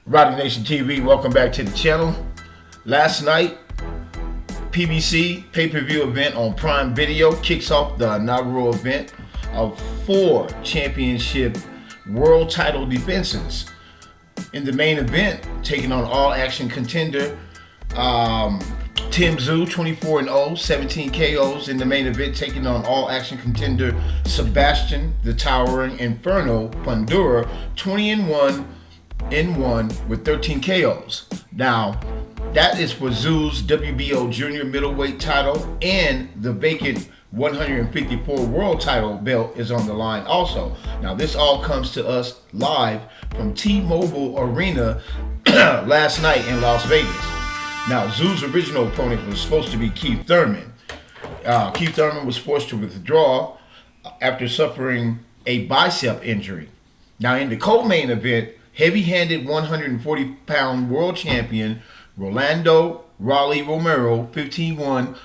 Rowdy Nation TV, welcome back to the channel. Last night, PBC pay-per-view event on Prime Video kicks off the inaugural event of 4 championship world title defenses. In the main event, taking on all-action contender TSZYU 24-0, 17 KOs in the main event, taking on all-action contender Sebastian the Towering Inferno FUNDORA 20-1 with 13 KOs. Now, that is for TSZYU's WBO junior middleweight title, and the vacant 154 world title belt is on the line also. Now, this all comes to us live from T-Mobile Arena last night in Las Vegas. Now, TSZYU's original opponent was supposed to be Keith Thurman. Keith Thurman was forced to withdraw after suffering a bicep injury. Now, in the co-main event, heavy-handed 140-pound world champion Rolando Rolly Romero 15-1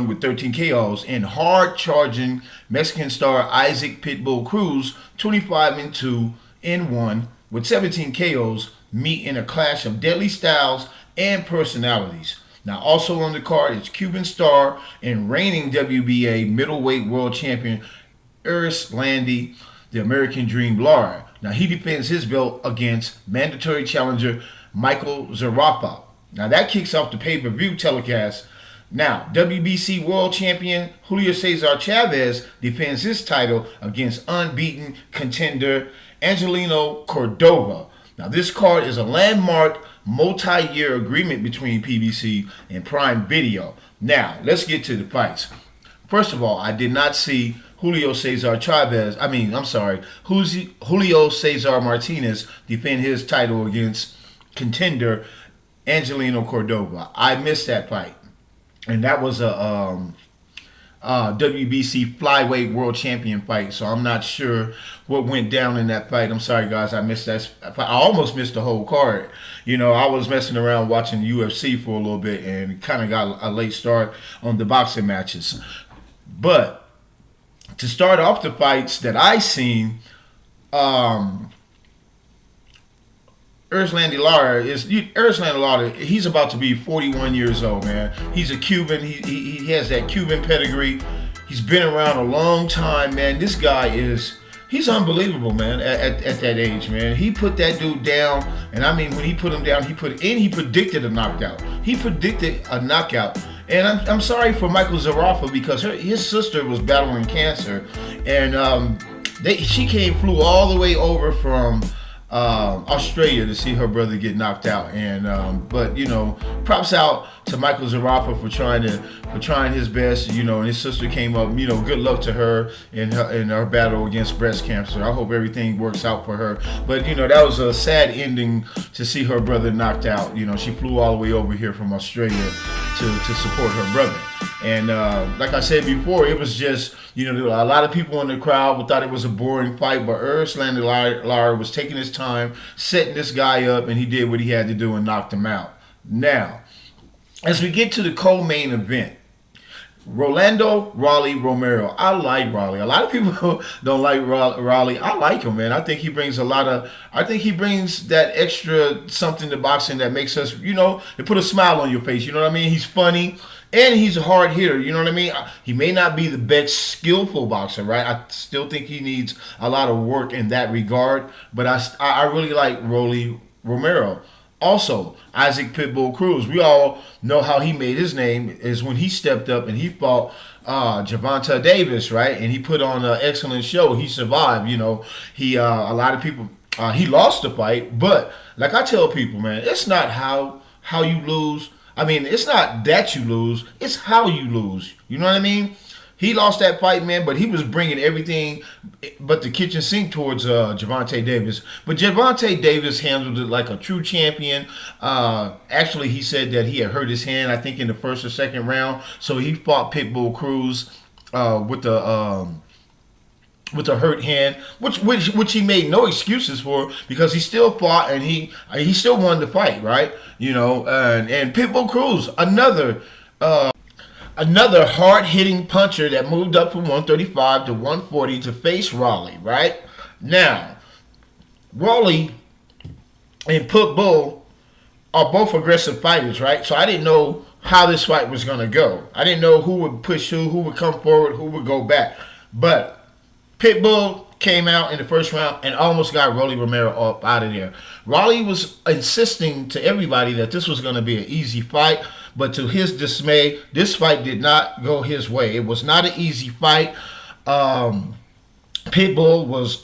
with 13 KOs, and hard-charging Mexican star Isaac Pitbull Cruz 25-2 with 17 KOs meet in a clash of deadly styles and personalities. Now, also on the card is Cuban star and reigning WBA middleweight world champion Erislandy, the American Dream Lara. Now, he defends his belt against mandatory challenger Michael Zarafa. Now, that kicks off the pay-per-view telecast. Now, WBC world champion Julio Cesar Chavez defends his title against unbeaten contender Angelino Cordova. Now, this card is a landmark multi-year agreement between PBC and Prime Video. Now, let's get to the fights. First of all, I did not see Julio Cesar Martinez defend his title against contender Angelino Cordova. I missed that fight. And that was a WBC flyweight world champion fight, so I'm not sure what went down in that fight. I'm sorry, guys, I missed that fight. I almost missed the whole card. You know, I was messing around watching UFC for a little bit and kind of got a late start on the boxing matches. But to start off the fights that I seen, Erislandy Lara, he's about to be 41 years old, man. He's a Cuban. He has that Cuban pedigree. He's been around a long time, man. This guy he's unbelievable, man, at that age, man. He put that dude down, and I mean, when he put him down, he predicted a knockout. He predicted a knockout. And I'm sorry for Michael Zarafa, because his sister was battling cancer, and she flew all the way over from Australia to see her brother get knocked out. And but you know, props out to Michael Zarafa for trying his best. You know, and his sister came up. You know, good luck to her in her battle against breast cancer. I hope everything works out for her. But you know, that was a sad ending to see her brother knocked out. You know, she flew all the way over here from Australia to support her brother. And like I said before, it was just, you know, a lot of people in the crowd thought it was a boring fight, but Erislandy Lara was taking his time, setting this guy up, and he did what he had to do and knocked him out. Now, as we get to the co-main event, Rolando Rolly Romero. I like Rolly. A lot of people don't like Rolly. I like him, man. I think he brings that extra something to boxing that makes us, you know, to put a smile on your face. You know what I mean? He's funny, and he's a hard hitter. You know what I mean? He may not be the best skillful boxer, right? I still think he needs a lot of work in that regard, but I really like Rolly Romero. Also, Isaac Pitbull Cruz. We all know how he made his name is when he stepped up and he fought Gervonta Davis, right? And he put on an excellent show. He survived. You know, a lot of people, he lost the fight, but like I tell people, man, it's not how you lose. I mean, it's not that you lose, it's how you lose. You know what I mean? He lost that fight, man, but he was bringing everything but the kitchen sink towards Gervonta Davis. But Gervonta Davis handled it like a true champion. Actually, he said that he had hurt his hand, I think, in the first or second round. So he fought Pitbull Cruz with a hurt hand, which he made no excuses for, because he still fought and he still won the fight, right? You know, and Pitbull Cruz, another hard-hitting puncher that moved up from 135 to 140 to face Rolly, right? Now, Rolly and Pitbull are both aggressive fighters, right? So I didn't know how this fight was going to go. I didn't know who would push who would come forward, who would go back. But Pitbull came out in the first round and almost got Rolly Romero up out of there. Rolly was insisting to everybody that this was going to be an easy fight, but to his dismay, this fight did not go his way. It was not an easy fight. Pitbull was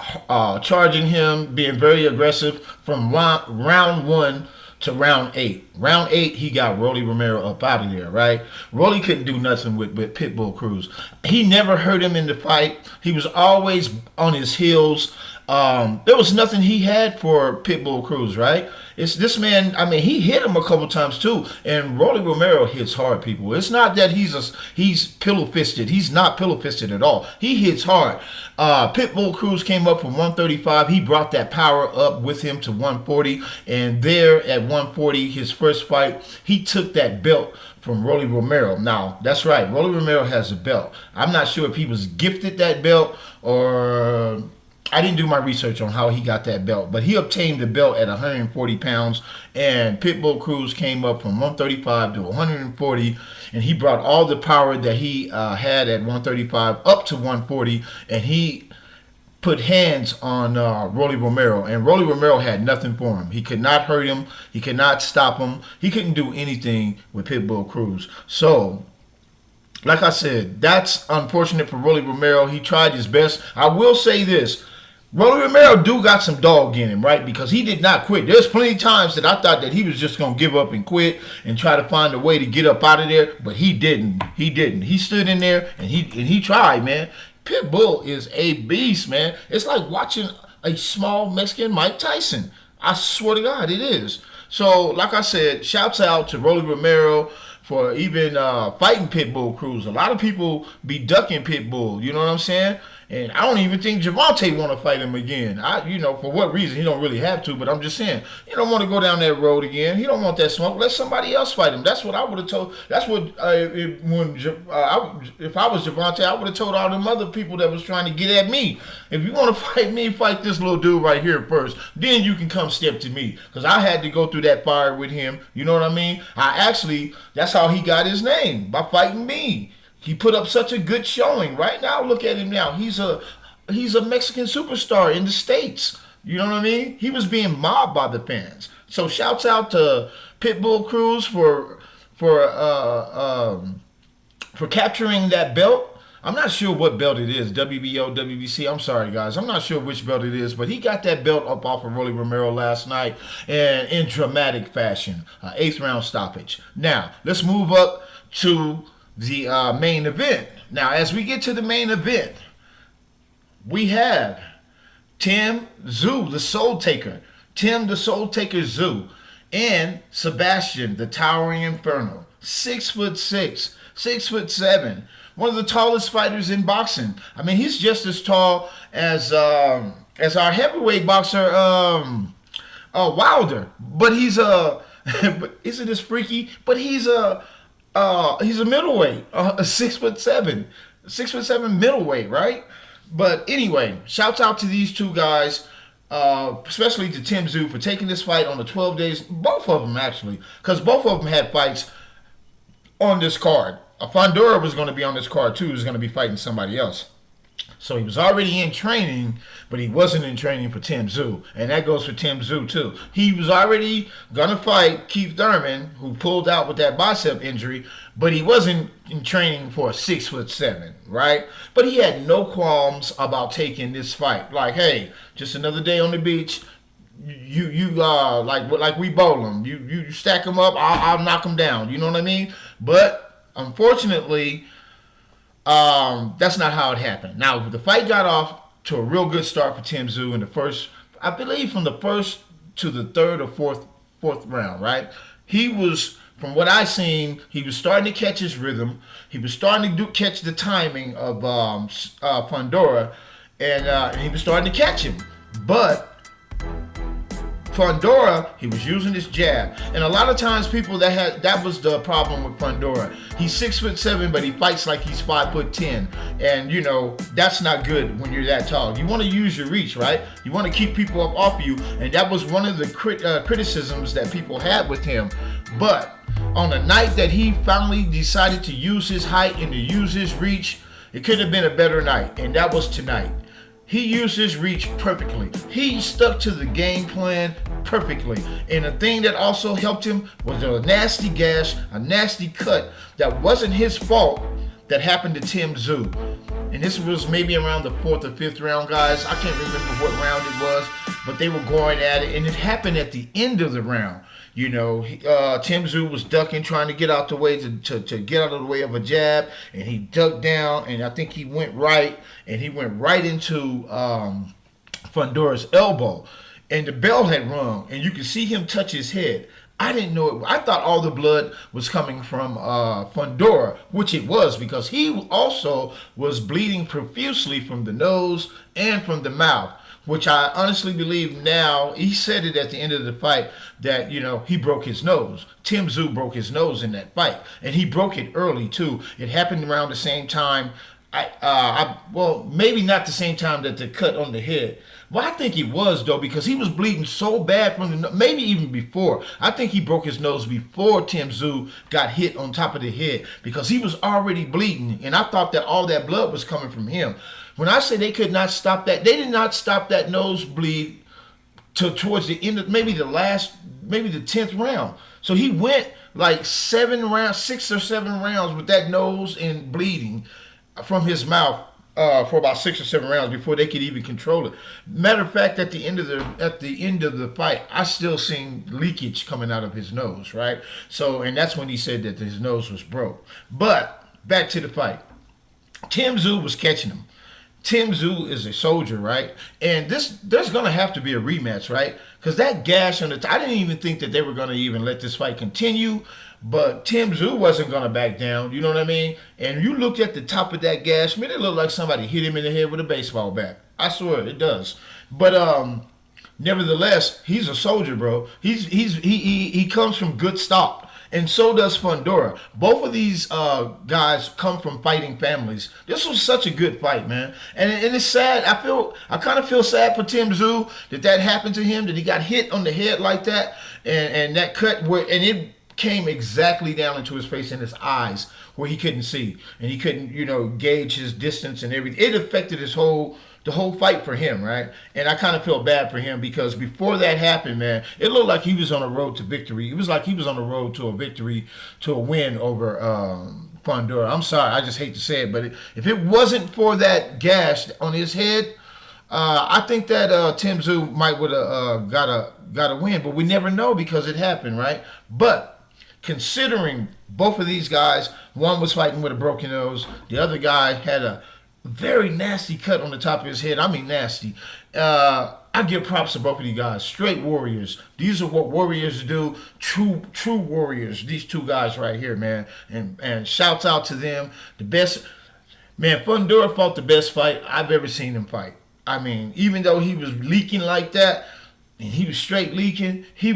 charging him, being very aggressive from round 1 to round 8. Round 8, he got Rolly Romero up out of there, right? Rolly couldn't do nothing with Pitbull Cruz. He never hurt him in the fight. He was always on his heels. There was nothing he had for Pitbull Cruz, right? It's this man. I mean, he hit him a couple times too, and Rolly Romero hits hard, people. It's not that he's pillow fisted. He's not pillow fisted at all. He hits hard. Pitbull Cruz came up from 135. He brought that power up with him to 140, and there at 140, his first fight, he took that belt from Rolly Romero. Now, that's right. Rolly Romero has a belt. I'm not sure if he was gifted that belt or I didn't do my research on how he got that belt, but he obtained the belt at 140 pounds, and Pitbull Cruz came up from 135 to 140, and he brought all the power that he had at 135 up to 140, and he put hands on Rolly Romero, and Rolly Romero had nothing for him. He could not hurt him. He could not stop him. He couldn't do anything with Pitbull Cruz. So, like I said, that's unfortunate for Rolly Romero. He tried his best. I will say this. Rolly Romero do got some dog in him, right? Because he did not quit. There's plenty of times that I thought that he was just going to give up and quit and try to find a way to get up out of there, but he didn't. He didn't. He stood in there and he tried, man. Pitbull is a beast, man. It's like watching a small Mexican Mike Tyson. I swear to God, it is. So, like I said, shouts out to Rolly Romero for even fighting Pitbull Cruz. A lot of people be ducking Pitbull, you know what I'm saying? And I don't even think Javante want to fight him again. For what reason? He don't really have to, but I'm just saying, he don't want to go down that road again. He don't want that smoke. Let somebody else fight him. That's what I would have told. That's what if I was Javante, I would have told all them other people that was trying to get at me. If you want to fight me, fight this little dude right here first. Then you can come step to me, because I had to go through that fire with him. You know what I mean? That's how he got his name, by fighting me. He put up such a good showing. Right now, look at him now. He's a Mexican superstar in the States. You know what I mean? He was being mobbed by the fans. So shouts out to Pitbull Cruz for capturing that belt. I'm not sure what belt it is, WBO, WBC. I'm sorry, guys. I'm not sure which belt it is, but he got that belt up off of Rolly Romero last night, and in dramatic fashion, 8th round stoppage. Now, let's move up to the main event. Now, as we get to the main event, we have TSZYU, the Soul Taker, Tim the Soul Taker Zoo, and Sebastian, the Towering Inferno. 6'6", 6'7", one of the tallest fighters in boxing. I mean, he's just as tall as our heavyweight boxer Wilder, but he's but isn't this freaky? But he's a middleweight, a 6'7" middleweight, right? But anyway, shouts out to these two guys, especially to TSZYU for taking this fight on the 12 days. Both of them, actually, because both of them had fights on this card. FUNDORA was going to be on this card too. He was going to be fighting somebody else. So he was already in training, but he wasn't in training for TSZYU. And that goes for TSZYU too. He was already going to fight Keith Thurman, who pulled out with that bicep injury, but he wasn't in training for a 6'7", right? But he had no qualms about taking this fight. Like, hey, just another day on the beach. You like we bowl them. You stack them up, I'll knock them down. You know what I mean? But unfortunately, that's not how it happened. Now, the fight got off to a real good start for TSZYU in the first, I believe, from the first to the third or fourth round, right? He was, from what I seen, he was starting to catch his rhythm. He was starting to catch the timing of FUNDORA, and he was starting to catch him. But Fundora, he was using his jab, and a lot of times people that was the problem with Fundora. He's 6'7", but he fights like he's 5'10", and you know that's not good when you're that tall. You want to use your reach, right? You want to keep people up off you, and that was one of the criticisms that people had with him. But on the night that he finally decided to use his height and to use his reach, it could have been a better night, and that was tonight. He used his reach perfectly. He stuck to the game plan perfectly. And the thing that also helped him was a nasty gash, a nasty cut that wasn't his fault that happened to TSZYU. And this was maybe around the 4th or 5th round, guys. I can't remember what round it was, but they were going at it, and it happened at the end of the round. You know, TSZYU was ducking, trying to get out the way to get out of the way of a jab, and he ducked down, and I think he went right, and he went right into Fundora's elbow, and the bell had rung, and you could see him touch his head. I didn't know it. I thought all the blood was coming from Fundora, which it was, because he also was bleeding profusely from the nose and from the mouth, which I honestly believe now, he said it at the end of the fight, that, you know, he broke his nose. TSZYU broke his nose in that fight, and he broke it early too. It happened around the same time, well, maybe not the same time that the cut on the head. Well, I think it was, though, because he was bleeding so bad from the, maybe even before. I think he broke his nose before TSZYU got hit on top of the head, because he was already bleeding, and I thought that all that blood was coming from him. When I say they could not stop that, they did not stop that nosebleed towards the end of maybe the 10th round. So he went like 6 or 7 rounds with that nose and bleeding from his mouth for about 6 or 7 rounds before they could even control it. Matter of fact, at the end of the fight, I still seen leakage coming out of his nose, right? So, and that's when he said that his nose was broke. But back to the fight, TSZYU was catching him. TSZYU is a soldier, right? And there's going to have to be a rematch, right? Because that gash on the I didn't even think that they were going to even let this fight continue, but TSZYU wasn't going to back down, you know what I mean? And you looked at the top of that gash, man, it looked like somebody hit him in the head with a baseball bat. I swear, it does. But nevertheless, he's a soldier, bro. He comes from good stock. And so does Fundora. Both of these guys come from fighting families. This was such a good fight, man. And it's sad. I kind of feel sad for TSZYU that happened to him, that he got hit on the head like that, and that cut and it came exactly down into his face and his eyes where he couldn't see, and he couldn't, you know, gauge his distance and everything. It affected the whole fight for him, right? And I kind of feel bad for him, because before that happened, man, it looked like he was on a road to victory. It was like he was on the road to a victory, to a win over Fundora. I'm sorry, I just hate to say it, but if it wasn't for that gash on his head, I think that TSZYU might would have got a win, but we never know because it happened, right? But considering both of these guys, one was fighting with a broken nose, the other guy had a very nasty cut on the top of his head. I mean nasty. I give props to both of these guys. Straight warriors. These are what warriors do. True warriors. These two guys right here, man. And shouts out to them. The best, man, Fundora fought the best fight I've ever seen him fight. I mean, even though he was leaking like that, and he was straight leaking, he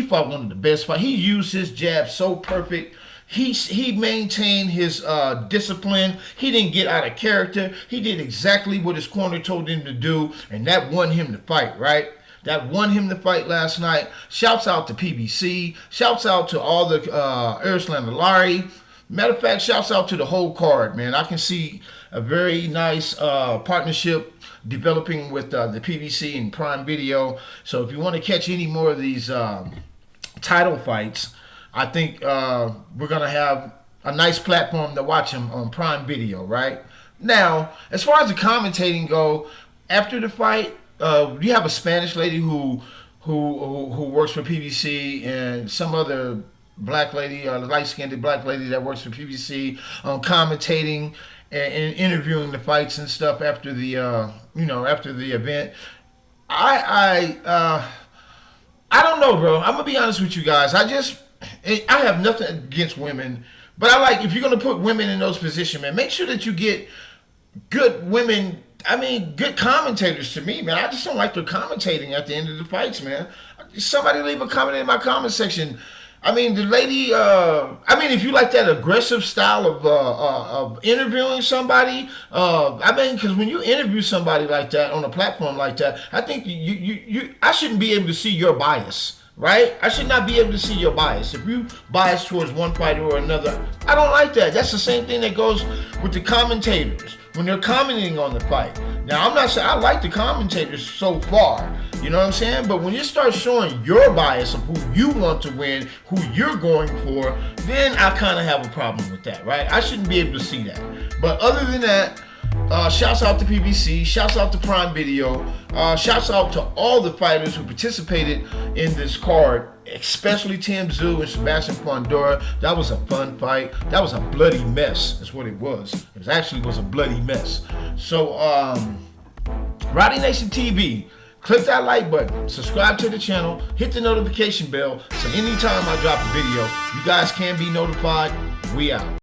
fought one of the best fights. He used his jab so perfect. He maintained his discipline. He didn't get out of character. He did exactly what his corner told him to do, and that won him the fight, right? That won him the fight last night. Shouts out to PBC. Shouts out to all the Arslan Alari. Matter of fact, shouts out to the whole card, man. I can see a very nice partnership developing with the PBC and Prime Video. So if you want to catch any more of these title fights, I think we're going to have a nice platform to watch them on Prime Video, right? Now, as far as the commentating go, after the fight, you have a Spanish lady who works for PBC, and some other black lady, light-skinned black lady that works for PBC, commentating and interviewing the fights and stuff after the after the event. I don't know, bro. I'm gonna be honest with you guys. I have nothing against women, but I like, if you're gonna put women in those positions, man, make sure that you get good women I mean, good commentators to me, man. I just don't like their commentating at the end of the fights, man. Somebody leave a comment in my comment section. I mean, the lady. I mean, if you like that aggressive style of interviewing somebody, I mean, because when you interview somebody like that on a platform like that, I think I shouldn't be able to see your bias. Right? I should not be able to see your bias. If you bias towards one fighter or another, I don't like that. That's the same thing that goes with the commentators when they're commenting on the fight. Now, I'm not saying I like the commentators so far, you know what I'm saying? But when you start showing your bias of who you want to win, who you're going for, then I kind of have a problem with that, right? I shouldn't be able to see that. But other than that, shouts out to PBC, shouts out to Prime Video, shouts out to all the fighters who participated in this card, especially TSZYU and Sebastian FUNDORA. That was a fun fight. That was a bloody mess. That's what it was. It actually was a bloody mess. So, Rowdy Nation TV, click that like button, subscribe to the channel, hit the notification bell so anytime I drop a video, you guys can be notified. We out.